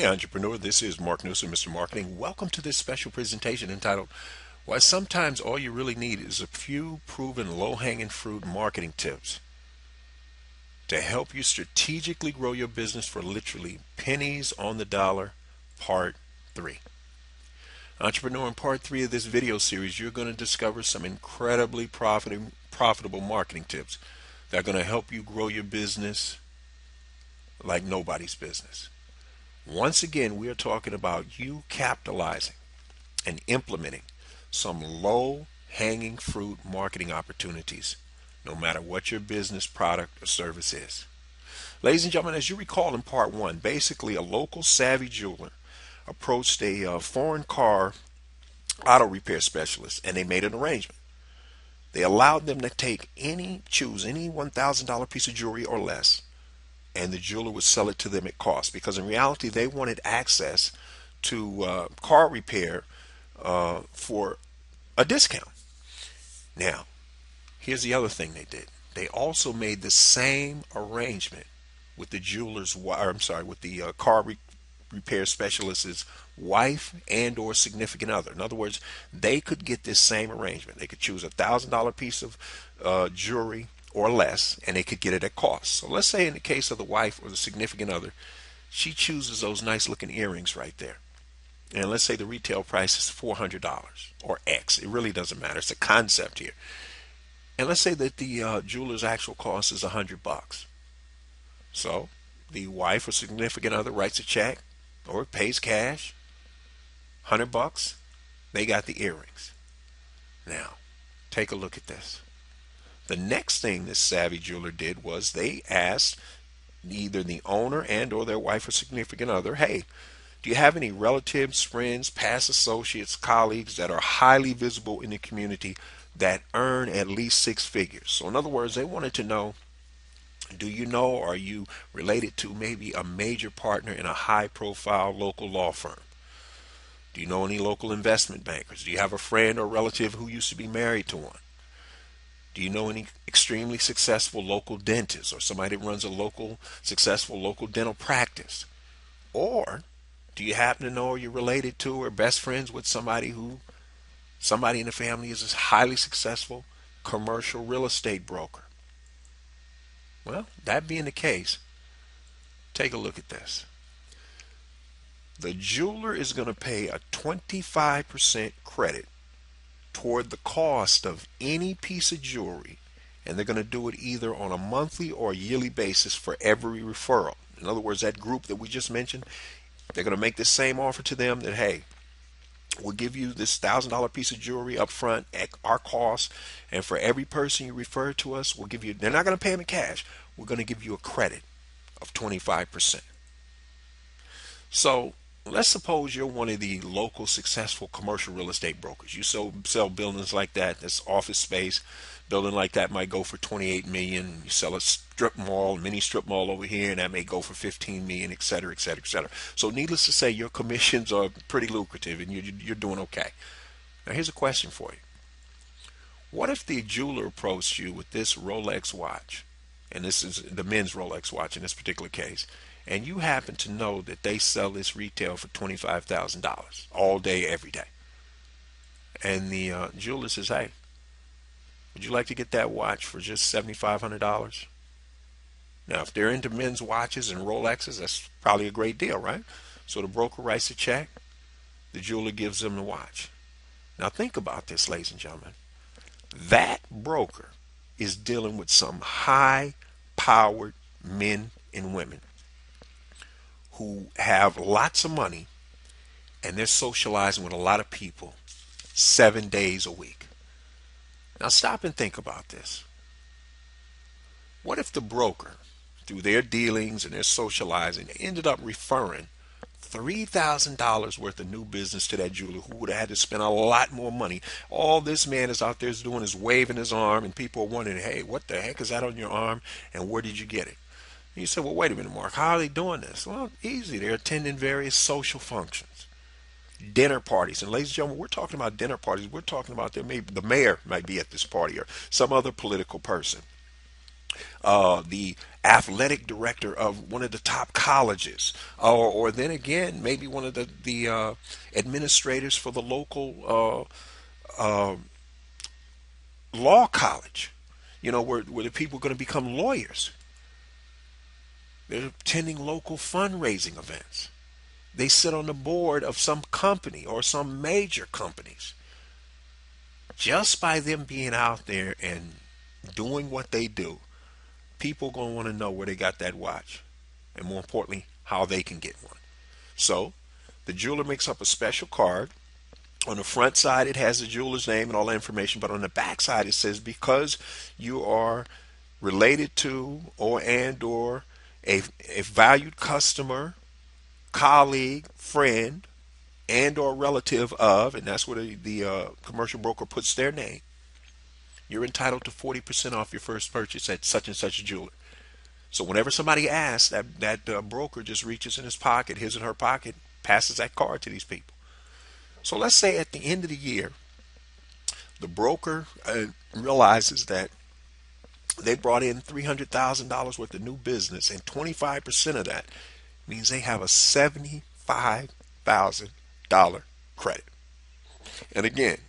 entrepreneur. This is Mark Newsom, Mr. Marketing. Welcome to this special presentation entitled Why Sometimes All You Really Need is a Few Proven Low-Hanging Fruit Marketing Tips to help you strategically grow your business for literally pennies on the dollar, part 3. Entrepreneur, in part 3 of this video series, you're going to discover some incredibly profitable marketing tips that are going to help you grow your business like nobody's business. Once again, we are talking about you capitalizing and implementing some low-hanging fruit marketing opportunities, no matter what your business, product, or service is. Ladies and gentlemen, as you recall in part 1, basically a local savvy jeweler approached a foreign car auto repair specialist, and they made an arrangement. They allowed them to choose any $1,000 piece of jewelry or less, and the jeweler would sell it to them at cost, because in reality they wanted access to car repair for a discount. Now, here's the other thing they did. They also made the same arrangement with the car repair specialist's wife and or significant other. In other words, they could get this same arrangement. They could choose $1,000 piece of jewelry or less, and they could get it at cost. So let's say in the case of the wife or the significant other, she chooses those nice looking earrings right there. And let's say the retail price is $400 or X. It really doesn't matter. It's a concept here. And let's say that the jeweler's actual cost is $100. So the wife or significant other writes a check or pays cash, $100. They got the earrings. Now, take a look at this. The next thing this savvy jeweler did was they asked either the owner and or their wife or significant other, hey, do you have any relatives, friends, past associates, colleagues that are highly visible in the community that earn at least 6 figures? So in other words, they wanted to know, do you know, or are you related to maybe a major partner in a high profile local law firm? Do you know any local investment bankers? Do you have a friend or relative who used to be married to one? Do you know any extremely successful local dentists or somebody that runs a successful local dental practice? Or do you happen to know, or you're related to or best friends with somebody in the family is a highly successful commercial real estate broker? Well, that being the case, take a look at this. The jeweler is going to pay a 25% credit toward the cost of any piece of jewelry, and they're going to do it either on a monthly or yearly basis for every referral. In other words, that group that we just mentioned, they're going to make the same offer to them that, hey, we'll give you this $1,000 piece of jewelry up front at our cost, and for every person you refer to us, we'll give you, they're not going to pay them in cash, we're going to give you a credit of 25%. So let's suppose you're one of the local successful commercial real estate brokers. You sell buildings like that. That's office space. Building like that might go for $28 million. You sell a mini strip mall over here, and that may go for $15 million, et cetera, et cetera, et cetera. So needless to say, your commissions are pretty lucrative, and you're doing okay. Now here's a question for you. What if the jeweler approached you with this Rolex watch, and this is the men's Rolex watch in this particular case, and you happen to know that they sell this retail for $25,000 all day, every day. And the jeweler says, hey, would you like to get that watch for just $7,500? Now, if they're into men's watches and Rolexes, that's probably a great deal, right? So the broker writes a check, the jeweler gives them the watch. Now think about this, ladies and gentlemen. That broker is dealing with some high-powered men and women who have lots of money, and they're socializing with a lot of people 7 days a week. Now stop and think about this. What if the broker, through their dealings and their socializing, ended up referring $3,000 worth of new business to that jeweler who would have had to spend a lot more money? All this man is out there doing is waving his arm, and people are wondering, hey, what the heck is that on your arm, and where did you get it? And you say, well, wait a minute, Mark, how are they doing this? Well, easy. They're attending various social functions, dinner parties. And ladies and gentlemen, we're talking about dinner parties. We're talking about the mayor might be at this party, or some other political person. the athletic director of one of the top colleges, or then again maybe one of the administrators for the local law college. Where the people are going to become lawyers. They're attending local fundraising events. They sit on the board of some company or some major companies. Just by them being out there and doing what they do, people going to want to know where they got that watch, and more importantly, how they can get one. So the jeweler makes up a special card. On the front side, it has the jeweler's name and all that information, but on the back side, it says because you are related to or a valued customer, colleague, friend, and or relative of, and that's where the commercial broker puts their name, you're entitled to 40% off your first purchase at such and such a jeweler. So whenever somebody asks, that broker just reaches in his pocket, his and her pocket, passes that card to these people. So let's say at the end of the year, the broker realizes that they brought in $300,000 worth of new business, and 25% of that means they have a $75,000 credit. And again,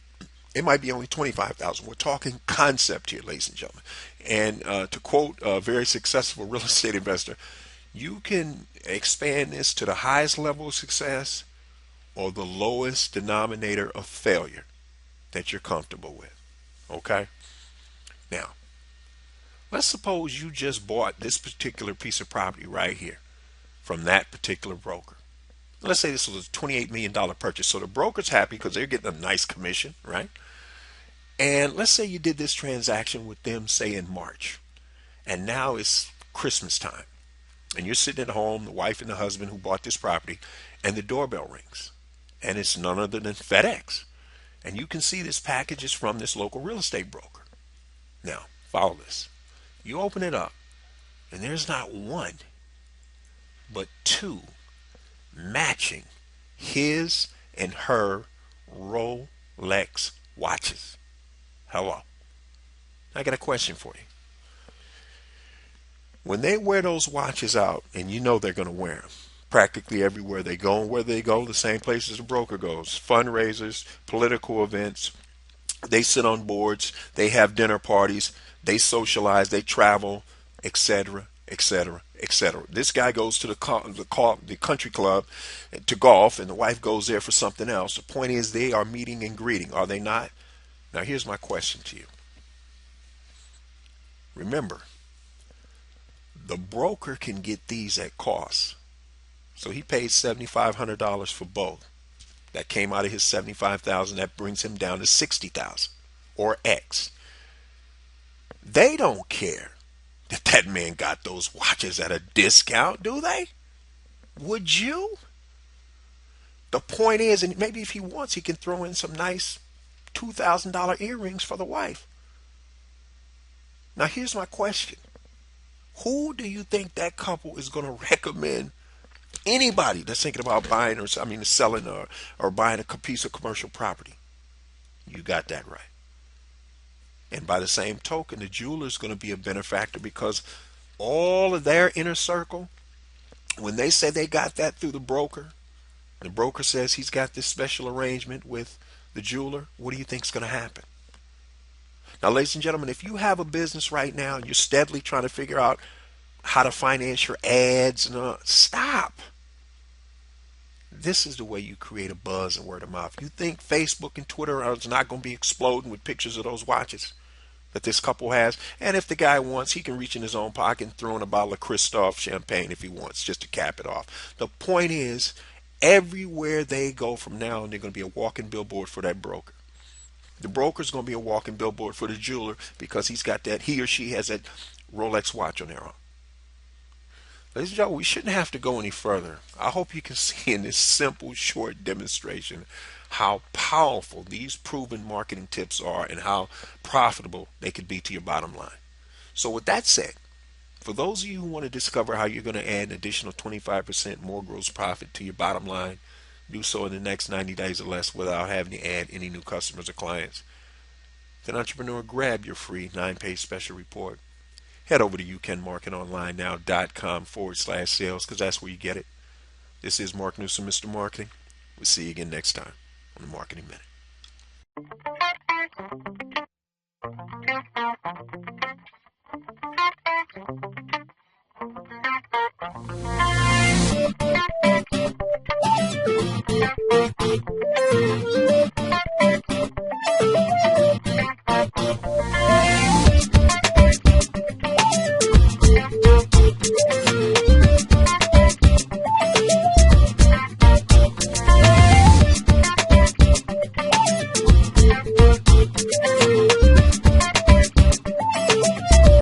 it might be only 25,000. We're talking concept here, ladies and gentlemen. And to quote a very successful real estate investor, you can expand this to the highest level of success or the lowest denominator of failure that you're comfortable with. Okay? Now, let's suppose you just bought this particular piece of property right here from that particular broker. Let's say this was a $28 million purchase. So the broker's happy because they're getting a nice commission, right? And let's say you did this transaction with them, say in March. And now it's Christmas time. And you're sitting at home, the wife and the husband who bought this property, and the doorbell rings. And it's none other than FedEx. And you can see this package is from this local real estate broker. Now, follow this. You open it up, and there's not one, but two matching his and her Rolex watches. Hello. I got a question for you. When they wear those watches out, and you know they're going to wear them, practically everywhere they go, and where they go, the same places the broker goes, fundraisers, political events, they sit on boards, they have dinner parties, they socialize, they travel, etc., etc., etc. This guy goes to the country club to golf, and the wife goes there for something else. The point is they are meeting and greeting, are they not? Now here's my question to you. Remember, the broker can get these at cost. So he paid $7,500 for both. That came out of his $75,000. That brings him down to $60,000 or X. They don't care that man got those watches at a discount, do they? Would you? The point is, and maybe if he wants, he can throw in some nice $2,000 earrings for the wife. Now here's my question. Who do you think that couple is going to recommend? Anybody that's thinking about buying selling or buying a piece of commercial property. You got that right. And by the same token, the jeweler is going to be a benefactor because all of their inner circle, when they say they got that through the broker says he's got this special arrangement with the jeweler, what do you think is going to happen? Now, ladies and gentlemen, if you have a business right now and you're steadily trying to figure out how to finance your ads, stop. This is the way you create a buzz and word of mouth. You think Facebook and Twitter are not going to be exploding with pictures of those watches that this couple has? And if the guy wants, he can reach in his own pocket and throw in a bottle of Christophe champagne if he wants, just to cap it off. The point is, everywhere they go from now on, they're going to be a walking billboard for that broker. The broker's going to be a walking billboard for the jeweler because he or she has that Rolex watch on their arm. Ladies and gentlemen, we shouldn't have to go any further. I hope you can see in this simple, short demonstration how powerful these proven marketing tips are and how profitable they could be to your bottom line. So with that said, for those of you who want to discover how you're going to add an additional 25% more gross profit to your bottom line, do so in the next 90 days or less without having to add any new customers or clients. Then, entrepreneur, grab your free 9-page special report. head over to youcanmarketonlinenow.com/sales because that's where you get it. This is Mark Newsom, Mr. Marketing. We'll see you again next time on the Marketing Minute.